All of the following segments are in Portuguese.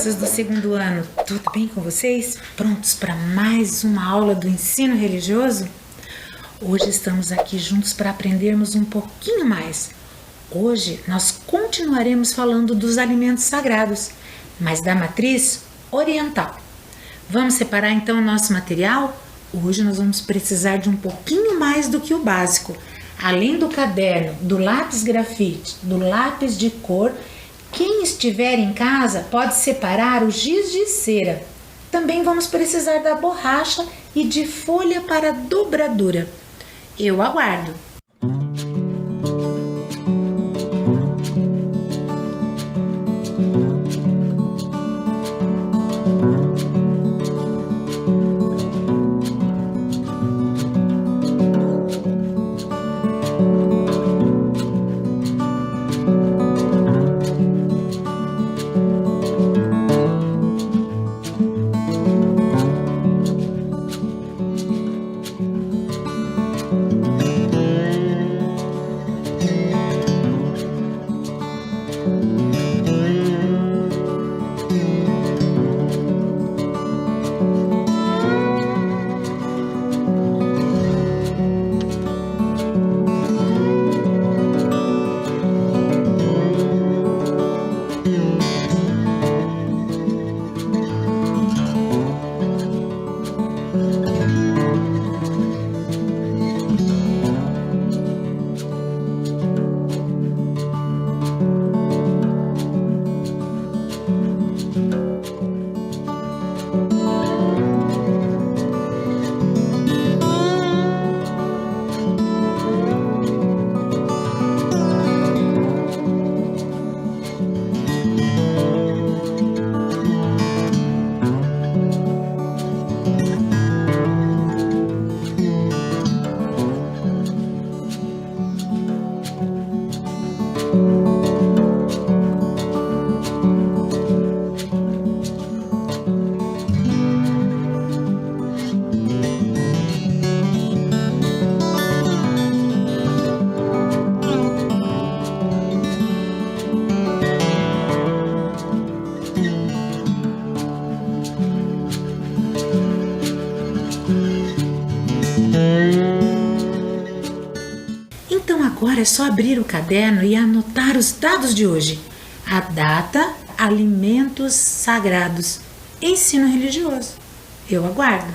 crianças do segundo ano, tudo bem com vocês? Prontos para mais uma aula do ensino religioso? Hoje estamos aqui juntos para aprendermos um pouquinho mais. Hoje nós continuaremos falando dos alimentos sagrados, mas da matriz oriental. Vamos separar então o nosso material? Hoje nós vamos precisar de um pouquinho mais do que o básico. Além do caderno, do lápis grafite, do lápis de cor, quem estiver em casa pode separar o giz de cera. Também vamos precisar da borracha e de folha para dobradura. Eu aguardo. Então agora é só abrir o caderno e anotar os dados de hoje. A data, alimentos sagrados, ensino religioso. Eu aguardo.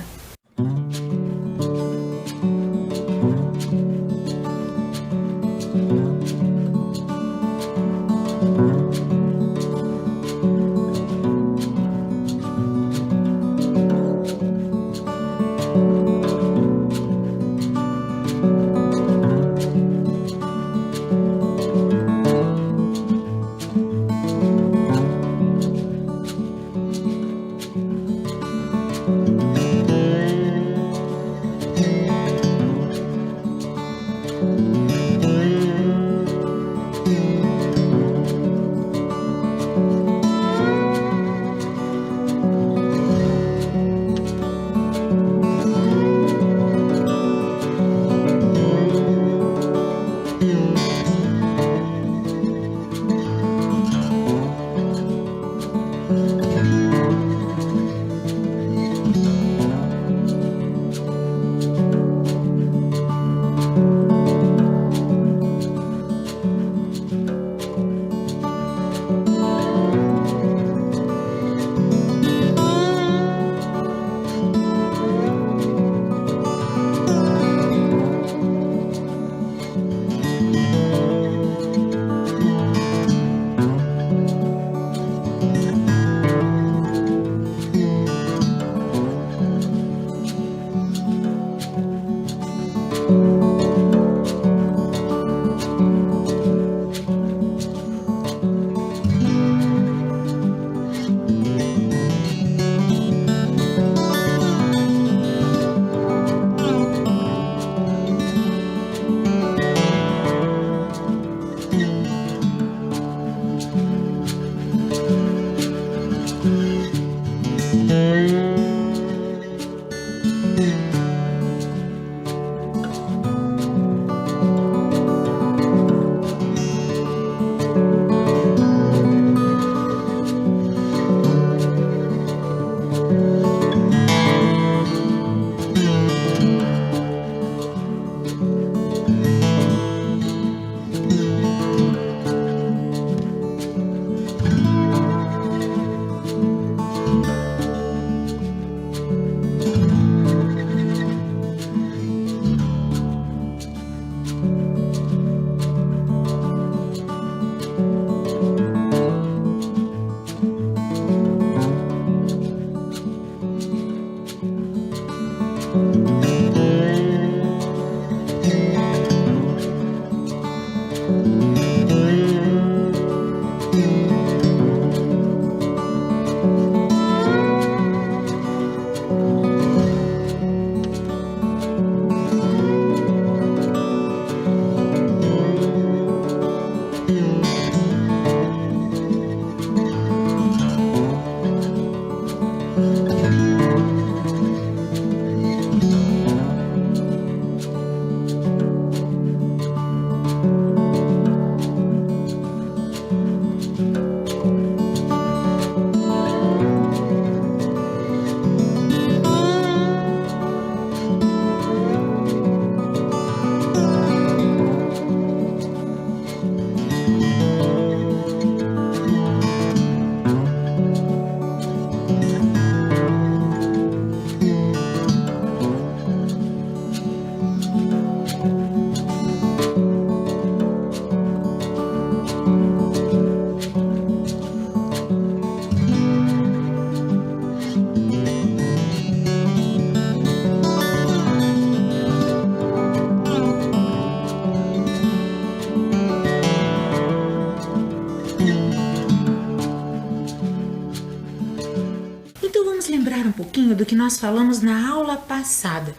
pouquinho do que nós falamos na aula passada.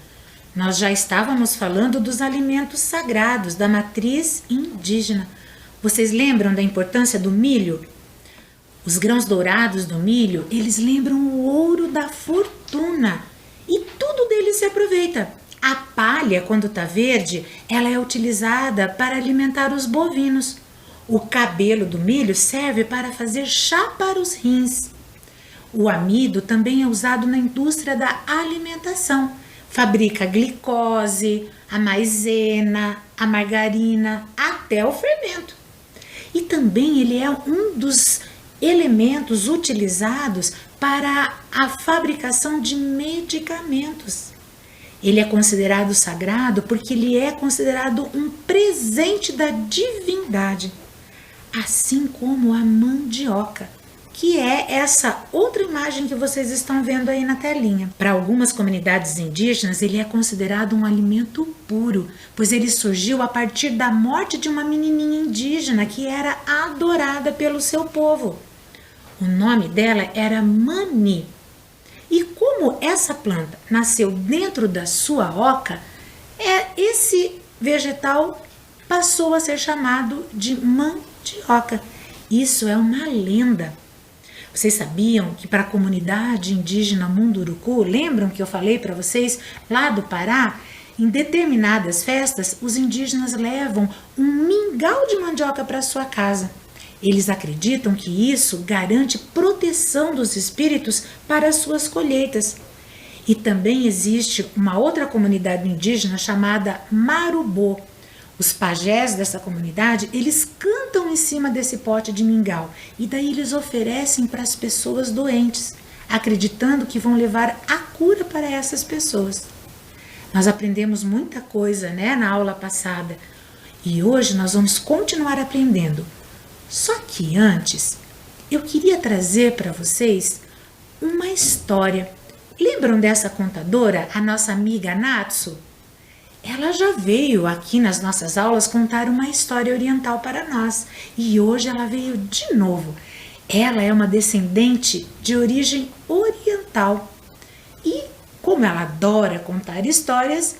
Nós já estávamos falando dos alimentos sagrados da matriz indígena. Vocês lembram da importância do milho? Os grãos dourados do milho, eles lembram o ouro da fortuna e tudo dele se aproveita. A palha, quando está verde, ela é utilizada para alimentar os bovinos. O cabelo do milho serve para fazer chá para os rins. O amido também é usado na indústria da alimentação. Fabrica a glicose, a maisena, a margarina, até o fermento. E também ele é um dos elementos utilizados para a fabricação de medicamentos. Ele é considerado sagrado porque ele é considerado um presente da divindade, assim como a mandioca, que é essa outra imagem que vocês estão vendo aí na telinha. Para algumas comunidades indígenas, ele é considerado um alimento puro, pois ele surgiu a partir da morte de uma menininha indígena que era adorada pelo seu povo. O nome dela era Mani. E como essa planta nasceu dentro da sua oca, esse vegetal passou a ser chamado de mandioca. Isso é uma lenda. Vocês sabiam que para a comunidade indígena Munduruku, lembram que eu falei para vocês lá do Pará? Em determinadas festas, os indígenas levam um mingau de mandioca para sua casa. Eles acreditam que isso garante proteção dos espíritos para as suas colheitas. E também existe uma outra comunidade indígena chamada Marubô. Os pajés dessa comunidade, eles cantam em cima desse pote de mingau e daí eles oferecem para as pessoas doentes, acreditando que vão levar a cura para essas pessoas. Nós aprendemos muita coisa, na aula passada e hoje nós vamos continuar aprendendo. Só que antes, eu queria trazer para vocês uma história. Lembram dessa contadora, a nossa amiga Natsu? Ela já veio aqui nas nossas aulas contar uma história oriental para nós e hoje ela veio de novo. Ela é uma descendente de origem oriental e, como ela adora contar histórias,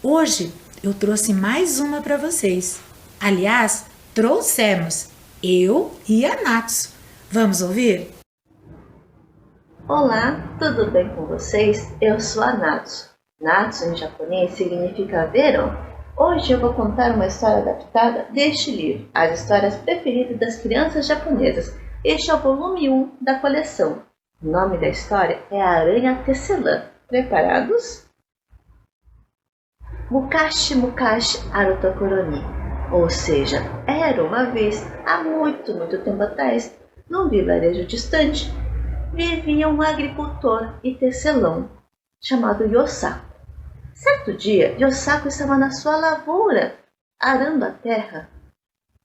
hoje eu trouxe mais uma para vocês. Aliás, trouxemos eu e a Natsu. Vamos ouvir? Olá, tudo bem com vocês? Eu sou a Natsu. Natsu em japonês significa verão. Hoje eu vou contar uma história adaptada deste livro, As Histórias Preferidas das Crianças Japonesas. Este é o volume 1 da coleção. O nome da história é A Aranha Tecelã. Preparados? Mukashi Mukashi Aru Tokoro ni. Ou seja, era uma vez, há muito tempo atrás, num vilarejo distante, vivia um agricultor e tecelão chamado Yosaku. Certo dia, Yosaku estava na sua lavoura, arando a terra.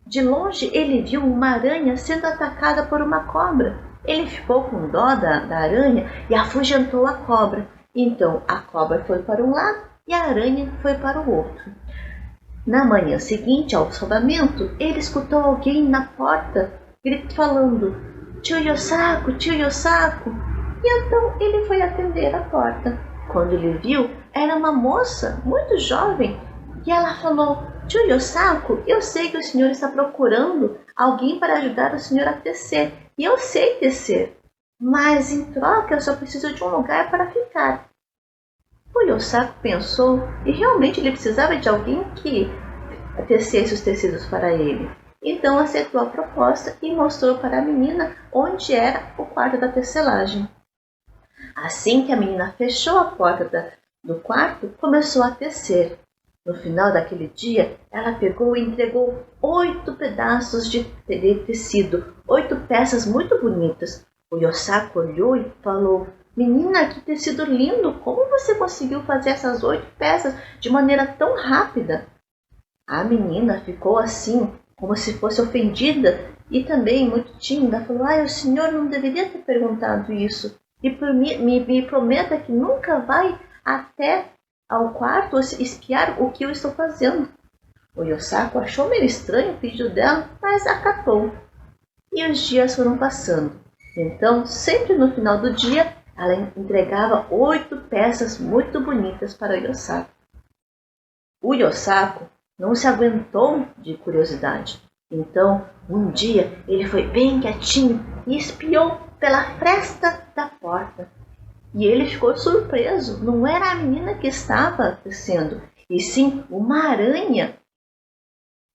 De longe, ele viu uma aranha sendo atacada por uma cobra. Ele ficou com dó da aranha e afugentou a cobra. Então, a cobra foi para um lado e a aranha foi para o outro. Na manhã seguinte ao salvamento, ele escutou alguém na porta falando: "Tio Yosaku, tio Yosaku!" E então ele foi atender a porta. Quando ele viu, era uma moça muito jovem e ela falou: "Tio Yosaku, eu sei que o senhor está procurando alguém para ajudar o senhor a tecer e eu sei tecer, mas em troca eu só preciso de um lugar para ficar." O Yosaku pensou e realmente ele precisava de alguém que tecesse os tecidos para ele. Então aceitou a proposta e mostrou para a menina onde era o quarto da tecelagem. Assim que a menina fechou a porta do quarto, começou a tecer. No final daquele dia, ela pegou e entregou 8 pedaços de tecido, 8 peças muito bonitas. O Yosaku olhou e falou: "Menina, que tecido lindo! Como você conseguiu fazer essas 8 peças de maneira tão rápida?" A menina ficou assim, como se fosse ofendida e também muito tímida. Falou: "O senhor não deveria ter perguntado isso. E me prometa que nunca vai até ao quarto espiar o que eu estou fazendo." O Yosaku achou meio estranho o pedido dela, mas acatou. E os dias foram passando. Então, sempre no final do dia, ela entregava 8 peças muito bonitas para o Yosaku. O Yosaku não se aguentou de curiosidade. Então, um dia, ele foi bem quietinho e espiou pela fresta da porta. E ele ficou surpreso. Não era a menina que estava descendo, e sim uma aranha.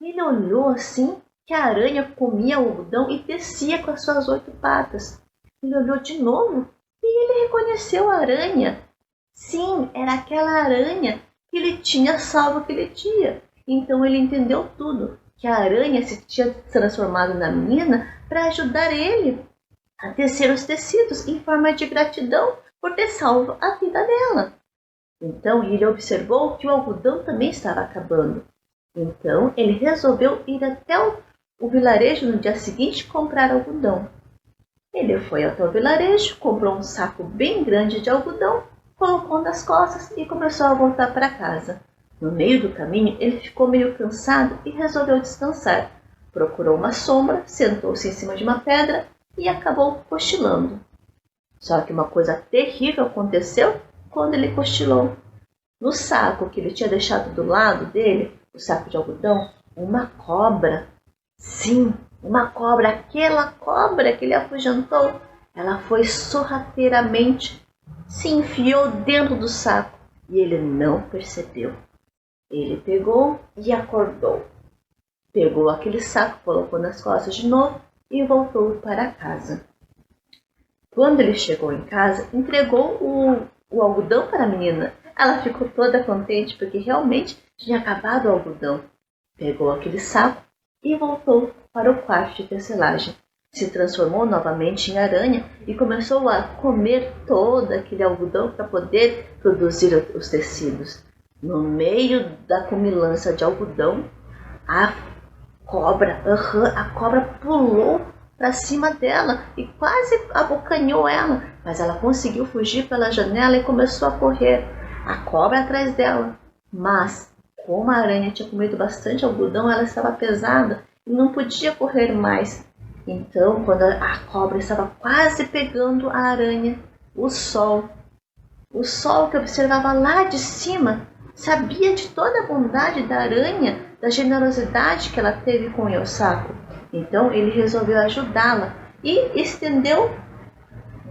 Ele olhou assim, que a aranha comia o algodão e descia com as suas 8 patas. Ele olhou de novo e ele reconheceu a aranha. Sim, era aquela aranha que ele tinha salvo aquele dia. Então ele entendeu tudo, que a aranha se tinha transformado na menina para ajudar ele a tecer os tecidos em forma de gratidão por ter salvo a vida dela. Então ele observou que o algodão também estava acabando. Então ele resolveu ir até o vilarejo no dia seguinte comprar algodão. Ele foi até o vilarejo, comprou um saco bem grande de algodão, colocou nas costas e começou a voltar para casa. No meio do caminho, ele ficou meio cansado e resolveu descansar. Procurou uma sombra, sentou-se em cima de uma pedra e acabou cochilando. Só que uma coisa terrível aconteceu quando ele cochilou. No saco que ele tinha deixado do lado dele, o saco de algodão, uma cobra. Sim, uma cobra, aquela cobra que ele afugentou. Ela foi sorrateiramente, se enfiou dentro do saco e ele não percebeu. Ele pegou e acordou. Pegou aquele saco, colocou nas costas de novo e voltou para casa. Quando ele chegou em casa, entregou o algodão para a menina. Ela ficou toda contente porque realmente tinha acabado o algodão. Pegou aquele saco e voltou para o quarto de tecelagem. Se transformou novamente em aranha e começou a comer todo aquele algodão para poder produzir os tecidos. No meio da comilança de algodão, a cobra pulou para cima dela e quase abocanhou ela, mas ela conseguiu fugir pela janela e começou a correr. A cobra atrás dela, mas como a aranha tinha comido bastante algodão, ela estava pesada e não podia correr mais. Então, quando a cobra estava quase pegando a aranha, o sol que observava lá de cima, sabia de toda a bondade da aranha, da generosidade que ela teve com o Yosaku. Então ele resolveu ajudá-la e estendeu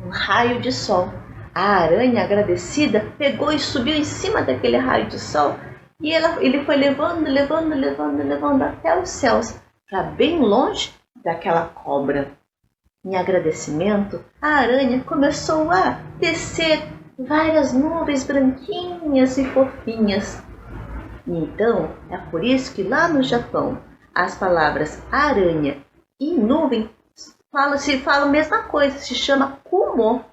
um raio de sol. A aranha, agradecida, pegou e subiu em cima daquele raio de sol e ele foi levando até os céus, para bem longe daquela cobra. Em agradecimento, a aranha começou a tecer várias nuvens branquinhas e fofinhas. E então, é por isso que lá no Japão, as palavras aranha e nuvem falam a mesma coisa, se chama kumo.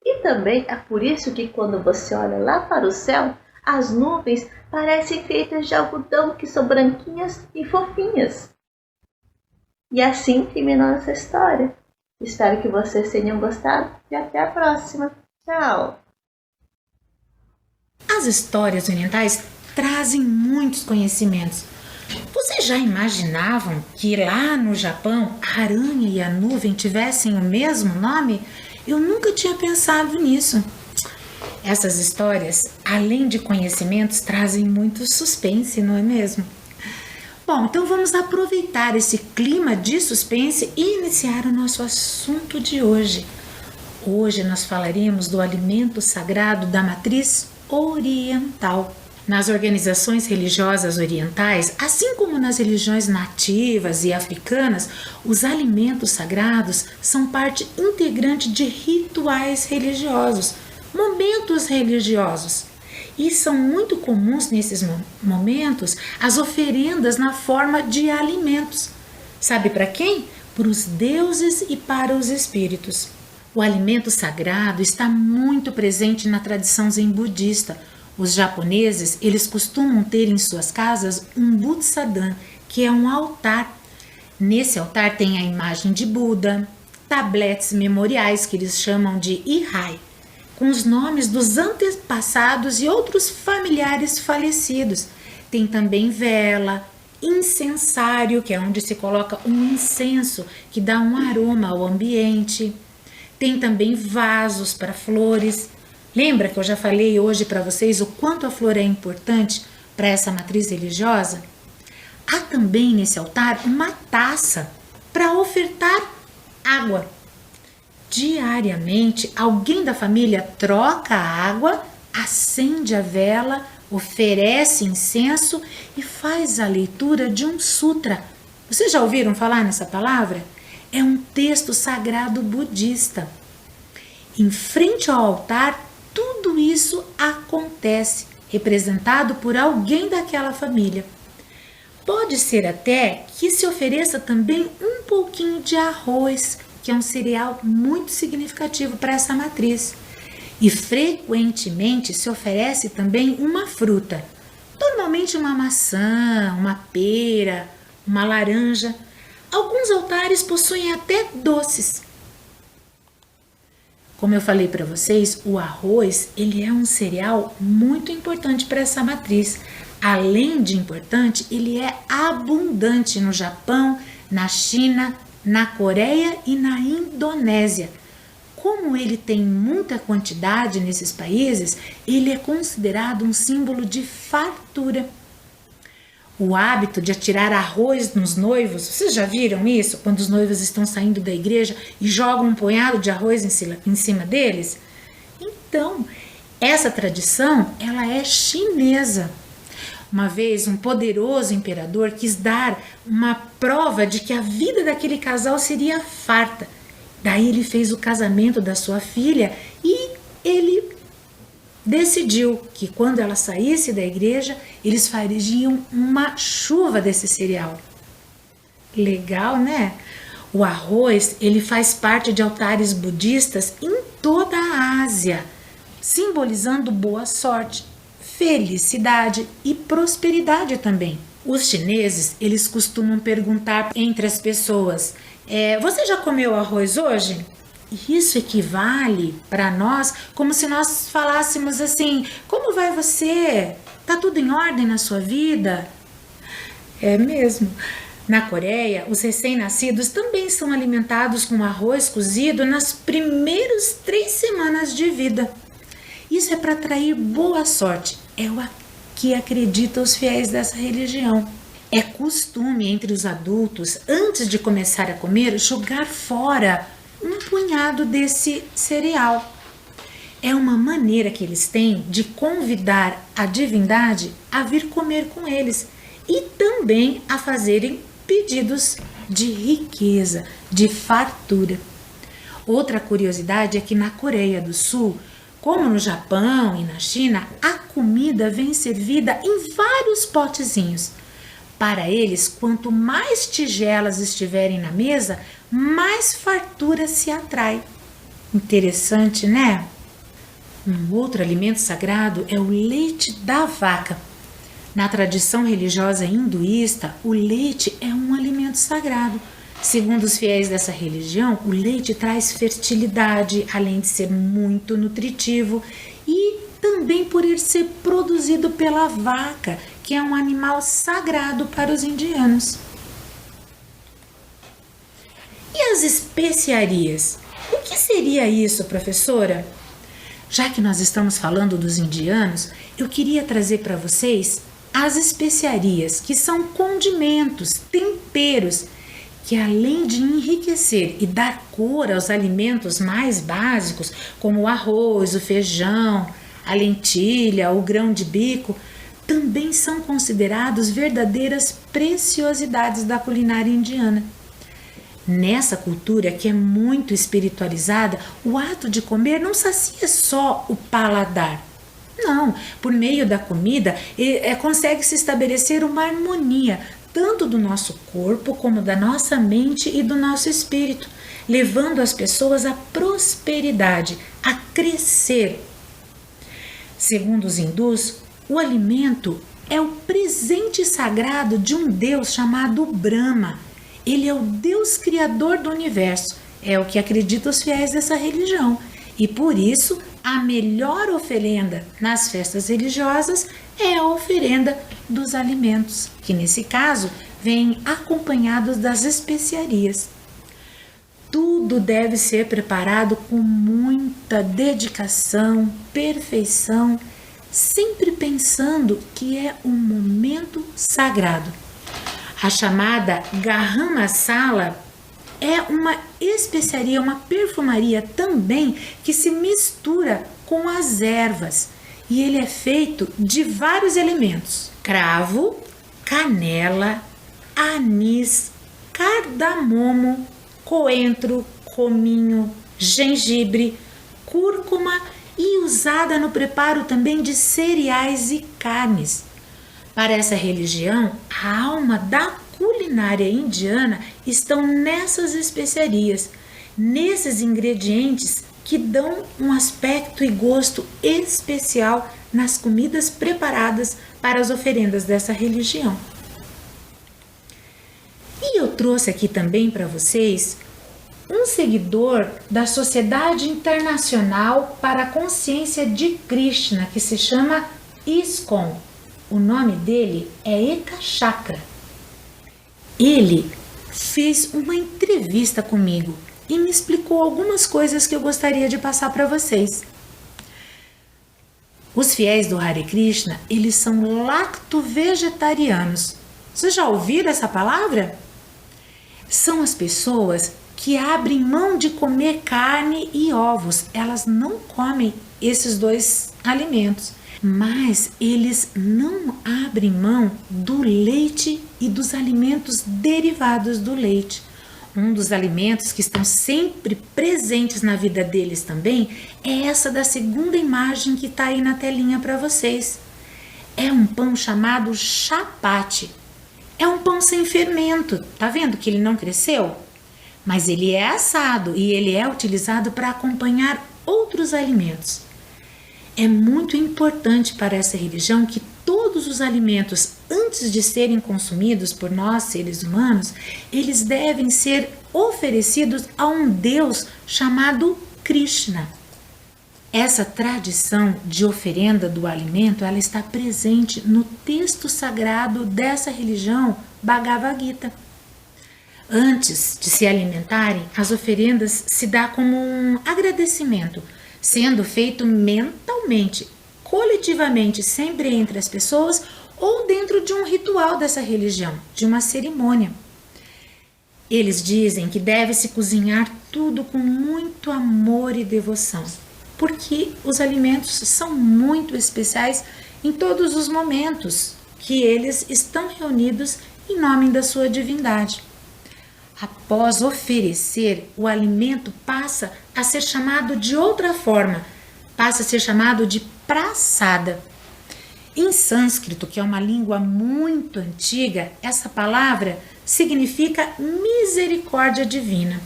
E também é por isso que quando você olha lá para o céu, as nuvens parecem feitas de algodão, que são branquinhas e fofinhas. E assim termina nossa história. Espero que vocês tenham gostado e até a próxima. Tchau! As histórias orientais trazem muitos conhecimentos. Vocês já imaginavam que lá no Japão a aranha e a nuvem tivessem o mesmo nome? Eu nunca tinha pensado nisso. Essas histórias, além de conhecimentos, trazem muito suspense, não é mesmo? Bom, então vamos aproveitar esse clima de suspense e iniciar o nosso assunto de hoje. Hoje nós falaremos do alimento sagrado da matriz oriental. Nas organizações religiosas orientais, assim como nas religiões nativas e africanas, os alimentos sagrados são parte integrante de rituais religiosos, momentos religiosos. E são muito comuns nesses momentos as oferendas na forma de alimentos. Sabe para quem? Para os deuses e para os espíritos. O alimento sagrado está muito presente na tradição zen budista. Os japoneses, eles costumam ter em suas casas um Butsudan, que é um altar. Nesse altar tem a imagem de Buda, tabletes memoriais que eles chamam de ihai, com os nomes dos antepassados e outros familiares falecidos. Tem também vela, incensário, que é onde se coloca um incenso que dá um aroma ao ambiente. Tem também vasos para flores. Lembra que eu já falei hoje para vocês o quanto a flor é importante para essa matriz religiosa? Há também nesse altar uma taça para ofertar água. Diariamente, alguém da família troca a água, acende a vela, oferece incenso e faz a leitura de um sutra. Vocês já ouviram falar nessa palavra? É um texto sagrado budista. Em frente ao altar, tudo isso acontece, representado por alguém daquela família. Pode ser até que se ofereça também um pouquinho de arroz, que é um cereal muito significativo para essa matriz. E frequentemente se oferece também uma fruta, normalmente uma maçã, uma pera, uma laranja. Alguns altares possuem até doces. Como eu falei para vocês, o arroz ele é um cereal muito importante para essa matriz. Além de importante, ele é abundante no Japão, na China, na Coreia e na Indonésia. Como ele tem muita quantidade nesses países, ele é considerado um símbolo de fartura. O hábito de atirar arroz nos noivos, vocês já viram isso? Quando os noivos estão saindo da igreja e jogam um punhado de arroz em cima deles? Então, essa tradição, ela é chinesa. Uma vez, um poderoso imperador quis dar uma prova de que a vida daquele casal seria farta. Daí ele fez o casamento da sua filha e ele decidiu que quando ela saísse da igreja, eles fariam uma chuva desse cereal. Legal, né? O arroz, ele faz parte de altares budistas em toda a Ásia, simbolizando boa sorte, felicidade e prosperidade também. Os chineses, eles costumam perguntar entre as pessoas: você já comeu arroz hoje? Isso equivale para nós como se nós falássemos assim: como vai você? Tá tudo em ordem na sua vida? É mesmo. Na Coreia, os recém-nascidos também são alimentados com arroz cozido nas primeiras 3 semanas de vida. Isso é para atrair boa sorte. É o que acreditam os fiéis dessa religião. É costume entre os adultos, antes de começar a comer, jogar fora um punhado desse cereal. É uma maneira que eles têm de convidar a divindade a vir comer com eles e também a fazerem pedidos de riqueza, de fartura. Outra curiosidade é que na Coreia do Sul, como no Japão e na China, a comida vem servida em vários potezinhos. Para eles, quanto mais tigelas estiverem na mesa, mais fartura se atrai. Interessante, né? Um outro alimento sagrado é o leite da vaca. Na tradição religiosa hinduísta, o leite é um alimento sagrado. Segundo os fiéis dessa religião, o leite traz fertilidade, além de ser muito nutritivo, e também por ele ser produzido pela vaca, que é um animal sagrado para os indianos. E as especiarias? O que seria isso, professora? Já que nós estamos falando dos indianos, eu queria trazer para vocês as especiarias, que são condimentos, temperos, que além de enriquecer e dar cor aos alimentos mais básicos, como o arroz, o feijão, a lentilha, o grão de bico, também são considerados verdadeiras preciosidades da culinária indiana. Nessa cultura que é muito espiritualizada, o ato de comer não sacia só o paladar. Não, por meio da comida consegue-se estabelecer uma harmonia, tanto do nosso corpo como da nossa mente e do nosso espírito, levando as pessoas à prosperidade, a crescer. Segundo os hindus, o alimento é o presente sagrado de um Deus chamado Brahma. Ele é o Deus criador do universo, é o que acreditam os fiéis dessa religião. E por isso, a melhor oferenda nas festas religiosas é a oferenda dos alimentos, que nesse caso vêm acompanhados das especiarias. tudo deve ser preparado com muita dedicação, perfeição, sempre pensando que é um momento sagrado. A chamada Garam Masala é uma especiaria, uma perfumaria também que se mistura com as ervas e ele é feito de vários elementos: cravo, canela, anis, cardamomo, coentro, cominho, gengibre, cúrcuma e usada no preparo também de cereais e carnes. Para essa religião, a alma da culinária indiana estão nessas especiarias, nesses ingredientes que dão um aspecto e gosto especial nas comidas preparadas para as oferendas dessa religião. E eu trouxe aqui também para vocês um seguidor da Sociedade Internacional para a Consciência de Krishna, que se chama ISKCON. O nome dele é Eka Chakra. Ele fez uma entrevista comigo e me explicou algumas coisas que eu gostaria de passar para vocês. Os fiéis do Hare Krishna, eles são lacto-vegetarianos. Vocês já ouviram essa palavra? São as pessoas que abrem mão de comer carne e ovos. Elas não comem esses dois alimentos, mas eles não abrem mão do leite e dos alimentos derivados do leite. Um dos alimentos que estão sempre presentes na vida deles também é essa da segunda imagem que está aí na telinha para vocês. É um pão chamado chapati. É um pão sem fermento. Tá vendo que ele não cresceu? Mas ele é assado e ele é utilizado para acompanhar outros alimentos. É muito importante para essa religião que todos os alimentos, antes de serem consumidos por nós, seres humanos, eles devem ser oferecidos a um Deus chamado Krishna. Essa tradição de oferenda do alimento, ela está presente no texto sagrado dessa religião, Bhagavad Gita. Antes de se alimentarem, as oferendas se dá como um agradecimento, sendo feito mentalmente, coletivamente, sempre entre as pessoas ou dentro de um ritual dessa religião, de uma cerimônia. Eles dizem que deve-se cozinhar tudo com muito amor e devoção, porque os alimentos são muito especiais em todos os momentos que eles estão reunidos em nome da sua divindade. Após oferecer, o alimento passa a ser chamado de outra forma, passa a ser chamado de prasada. Em sânscrito, que é uma língua muito antiga, essa palavra significa misericórdia divina.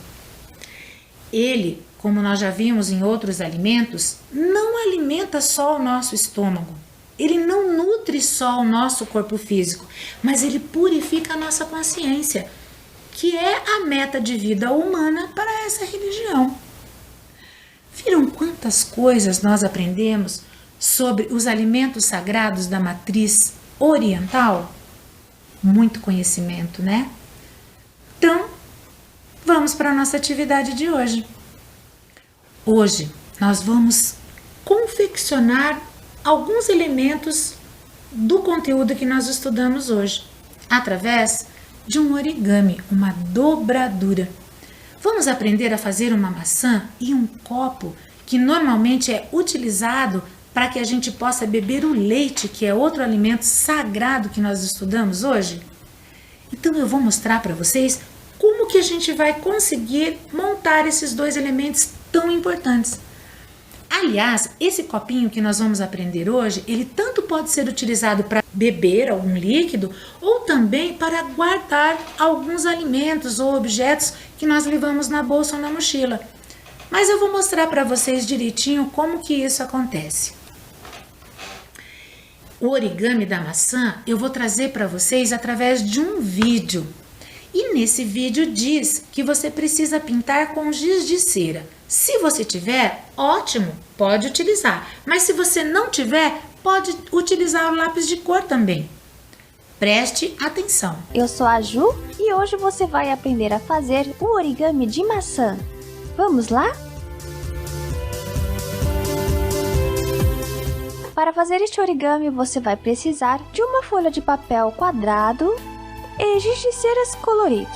Ele, como nós já vimos em outros alimentos, não alimenta só o nosso estômago. Ele não nutre só o nosso corpo físico, mas ele purifica a nossa consciência, que é a meta de vida humana para essa religião. Viram quantas coisas nós aprendemos sobre os alimentos sagrados da matriz oriental? Muito conhecimento, né? Então, vamos para a nossa atividade de hoje. Hoje, nós vamos confeccionar alguns elementos do conteúdo que nós estudamos hoje, através de um origami, uma dobradura. Vamos aprender a fazer uma maçã e um copo que normalmente é utilizado para que a gente possa beber o leite, que é outro alimento sagrado que nós estudamos hoje? Então eu vou mostrar para vocês como que a gente vai conseguir montar esses dois elementos tão importantes. Aliás, esse copinho que nós vamos aprender hoje, ele tanto pode ser utilizado para beber algum líquido ou também para guardar alguns alimentos ou objetos que nós levamos na bolsa ou na mochila. Mas eu vou mostrar para vocês direitinho como que isso acontece. O origami da maçã eu vou trazer para vocês através de um vídeo. E nesse vídeo diz que você precisa pintar com giz de cera. Se você tiver, ótimo, pode utilizar. Mas se você não tiver, pode utilizar o lápis de cor também. Preste atenção. Eu sou a Ju e hoje você vai aprender a fazer o origami de maçã. Vamos lá? Para fazer este origami, você vai precisar de uma folha de papel quadrado e giz de ceras coloridos.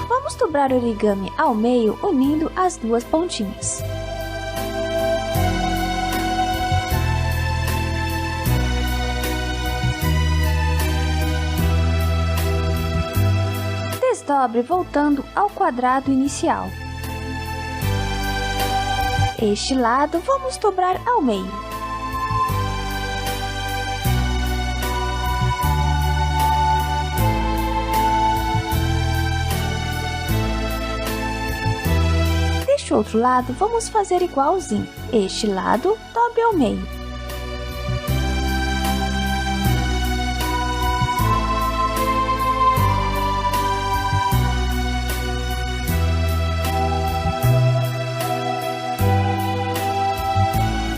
Vamos dobrar o origami ao meio, unindo as duas pontinhas. Desdobre voltando ao quadrado inicial. Este lado vamos dobrar ao meio. Deste outro lado, vamos fazer igualzinho. Este lado, dobre ao meio.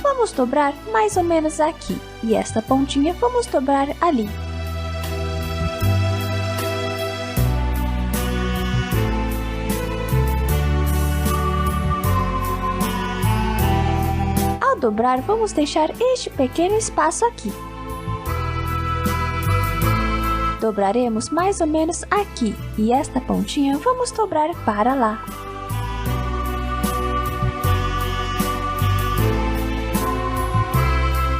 Vamos dobrar mais ou menos aqui. E esta pontinha vamos dobrar ali. Ao dobrar, vamos deixar este pequeno espaço aqui. Dobraremos mais ou menos aqui e esta pontinha vamos dobrar para lá.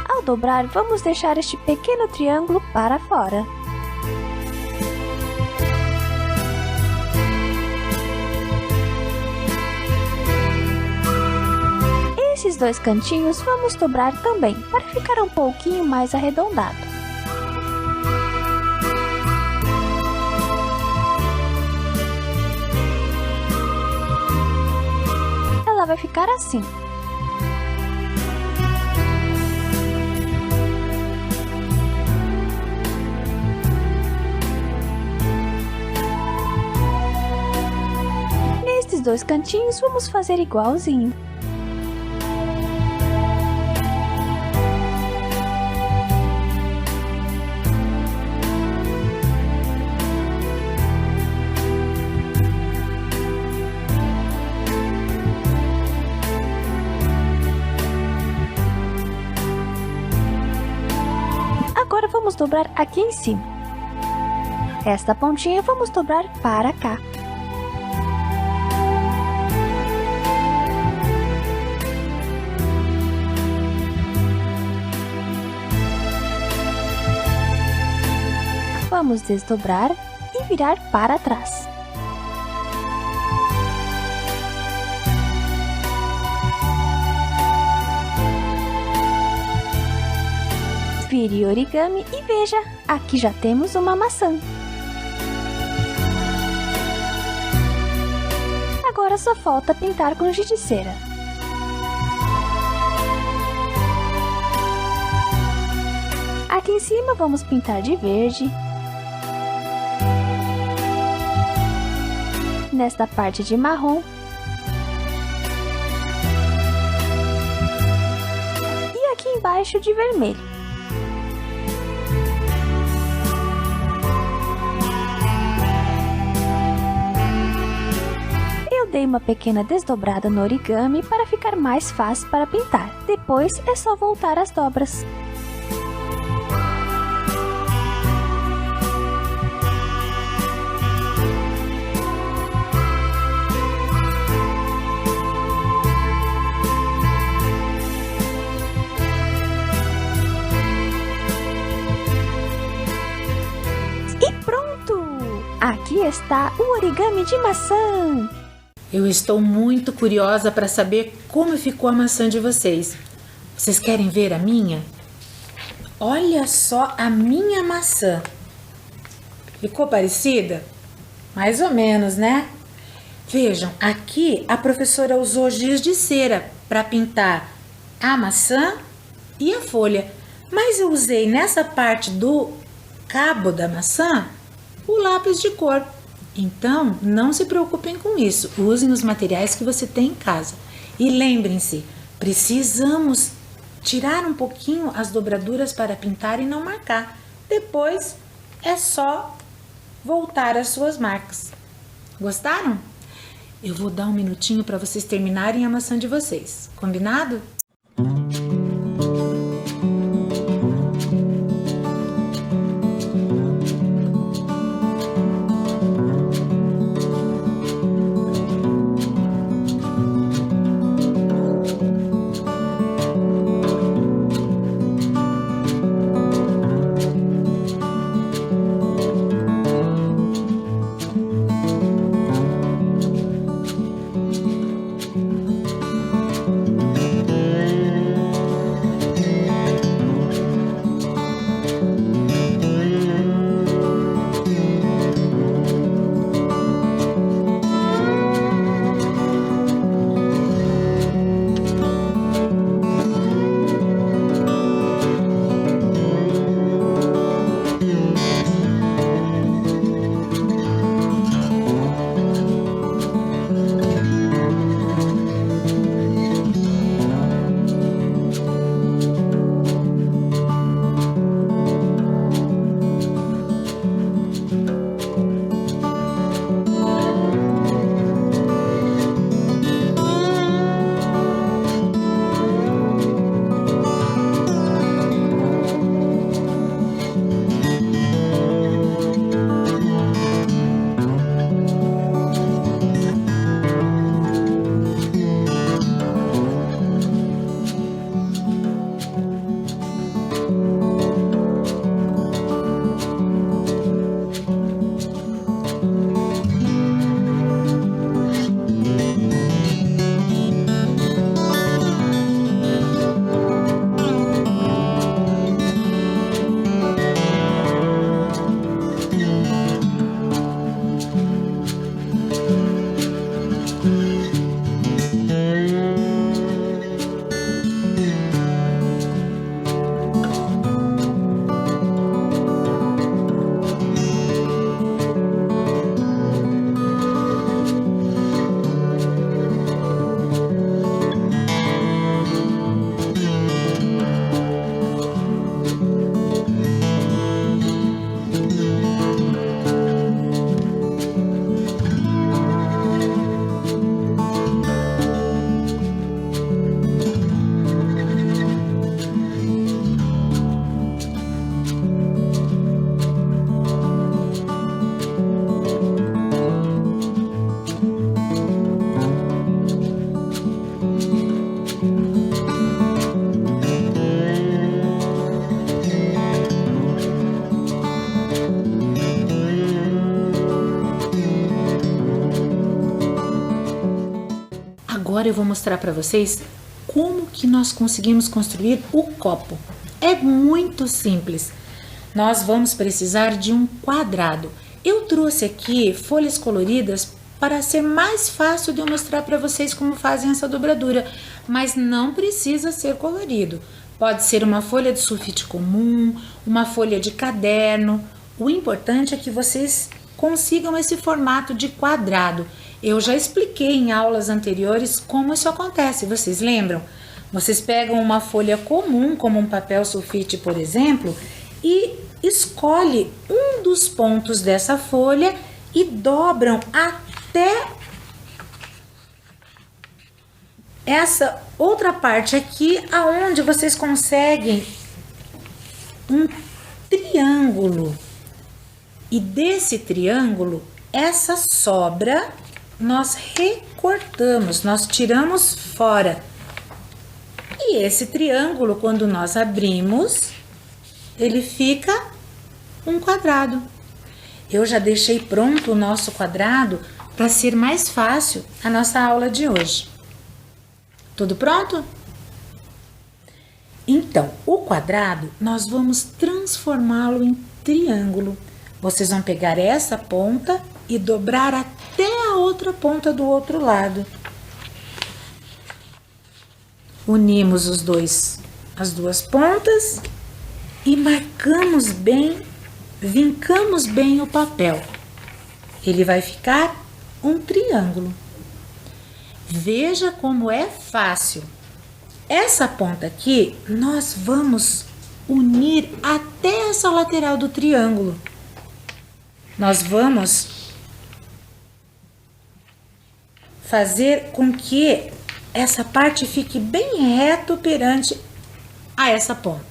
Ao dobrar, vamos deixar este pequeno triângulo para fora. Esses dois cantinhos vamos dobrar também, para ficar um pouquinho mais arredondado. Ela vai ficar assim. Nestes dois cantinhos vamos fazer igualzinho. Agora vamos dobrar aqui em cima. Esta pontinha vamos dobrar para cá. Vamos desdobrar e virar para trás. Vire o origami e veja, aqui já temos uma maçã. Agora só falta pintar com giz de cera. Aqui em cima vamos pintar de verde. Nesta parte de marrom. E aqui embaixo de vermelho. Eu dei uma pequena desdobrada no origami para ficar mais fácil para pintar. Depois é só voltar as dobras. E pronto! Aqui está o origami de maçã! Eu estou muito curiosa para saber como ficou a maçã de vocês. Vocês querem ver a minha? Olha só a minha maçã. Ficou parecida? Mais ou menos, né? Vejam, aqui a professora usou giz de cera para pintar a maçã e a folha. Mas eu usei nessa parte do cabo da maçã o lápis de cor. Então, não se preocupem com isso. Usem os materiais que você tem em casa. E lembrem-se, precisamos tirar um pouquinho as dobraduras para pintar e não marcar. Depois é só voltar às suas marcas. Gostaram? Eu vou dar um minutinho para vocês terminarem a maçã de vocês. Combinado? Agora eu vou mostrar para vocês como que nós conseguimos construir o copo. É muito simples. Nós vamos precisar de um quadrado. Eu trouxe aqui folhas coloridas para ser mais fácil de eu mostrar para vocês como fazem essa dobradura, mas não precisa ser colorido. Pode ser uma folha de sulfite comum, uma folha de caderno. O importante é que vocês consigam esse formato de quadrado. Eu já expliquei em aulas anteriores como isso acontece, vocês lembram? Vocês pegam uma folha comum, como um papel sulfite, por exemplo, e escolhe um dos pontos dessa folha e dobram até essa outra parte aqui, aonde vocês conseguem um triângulo. E desse triângulo, essa sobra nós recortamos, nós tiramos fora. E esse triângulo, quando nós abrimos, ele fica um quadrado. Eu já deixei pronto o nosso quadrado para ser mais fácil a nossa aula de hoje. Tudo pronto? Então, o quadrado nós vamos transformá-lo em triângulo. Vocês vão pegar essa ponta e dobrar até a outra ponta do outro lado. Unimos as duas pontas e marcamos bem, vincamos bem o papel. Ele vai ficar um triângulo. Veja como é fácil. Essa ponta aqui, nós vamos unir até essa lateral do triângulo. nós vamos fazer com que essa parte fique bem reto perante a essa ponta.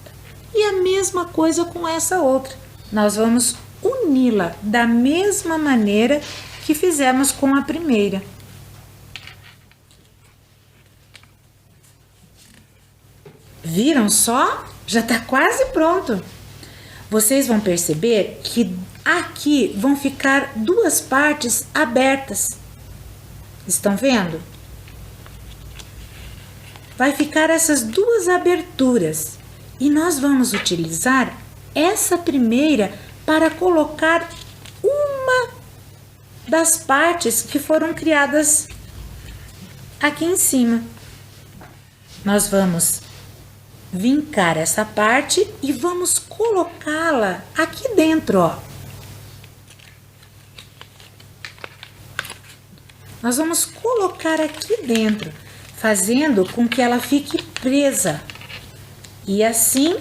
E a mesma coisa com essa outra. Nós vamos uni-la da mesma maneira que fizemos com a primeira. Viram só? Já está quase pronto. Vocês vão perceber que aqui vão ficar duas partes abertas. Estão vendo? Vai ficar essas duas aberturas. E nós vamos utilizar essa primeira para colocar uma das partes que foram criadas aqui em cima. Nós vamos vincar essa parte e vamos colocá-la aqui dentro, ó. Nós vamos colocar aqui dentro, fazendo com que ela fique presa. E assim,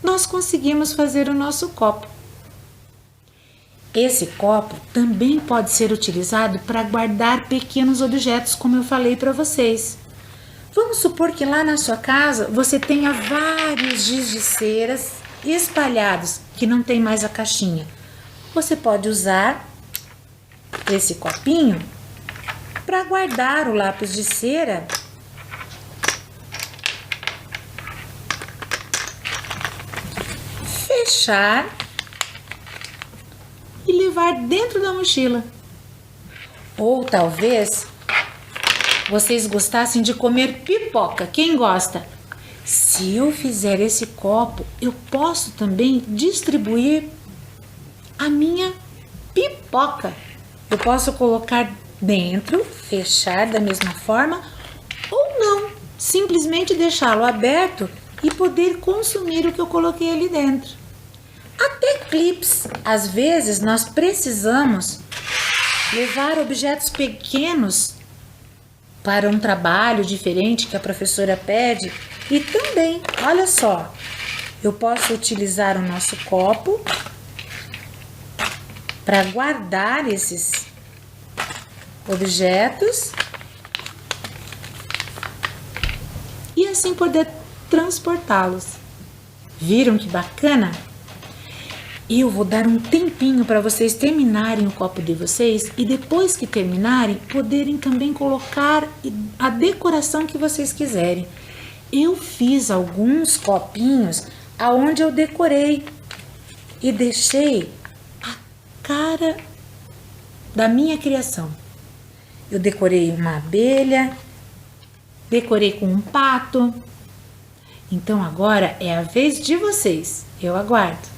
nós conseguimos fazer o nosso copo. Esse copo também pode ser utilizado para guardar pequenos objetos, como eu falei para vocês. Vamos supor que lá na sua casa você tenha vários giz de ceras espalhados, que não tem mais a caixinha. Você pode usar esse copinho para guardar o lápis de cera fechar e levar dentro da mochila. Ou talvez vocês gostassem de comer pipoca. Quem gosta? Se eu fizer esse copo, eu posso também distribuir a minha pipoca. Eu posso colocar dentro, fechar da mesma forma, ou não, simplesmente deixá-lo aberto e poder consumir o que eu coloquei ali dentro. Até clips, às vezes nós precisamos levar objetos pequenos para um trabalho diferente que a professora pede. E também, olha só, eu posso utilizar o nosso copo para guardar esses objetos e assim poder transportá-los. Viram que bacana? Eu vou dar um tempinho para vocês terminarem o copo de vocês e depois que terminarem, poderem também colocar a decoração que vocês quiserem. Eu fiz alguns copinhos aonde eu decorei e deixei a cara da minha criação. Eu decorei uma abelha, decorei com um pato. Então agora é a vez de vocês. Eu aguardo.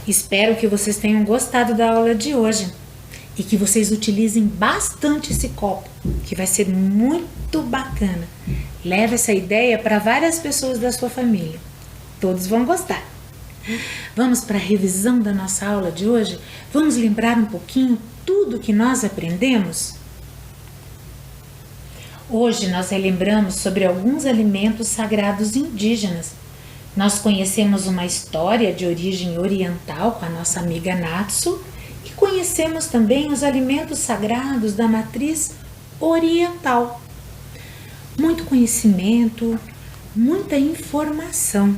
Espero que vocês tenham gostado da aula de hoje e que vocês utilizem bastante esse copo, que vai ser muito bacana. Leve essa ideia para várias pessoas da sua família. Todos vão gostar. Vamos para a revisão da nossa aula de hoje? Vamos lembrar um pouquinho tudo que nós aprendemos? Hoje nós relembramos sobre alguns alimentos sagrados indígenas. Nós conhecemos uma história de origem oriental com a nossa amiga Natsu e conhecemos também os alimentos sagrados da matriz oriental. Muito conhecimento, muita informação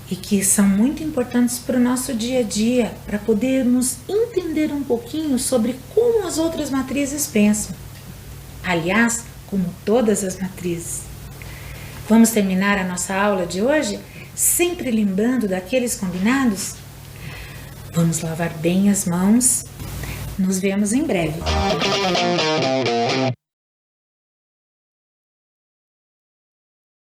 e que são muito importantes para o nosso dia a dia, para podermos entender um pouquinho sobre como as outras matrizes pensam. Aliás, como todas as matrizes. Vamos terminar a nossa aula de hoje sempre lembrando daqueles combinados? Vamos lavar bem as mãos. Nos vemos em breve.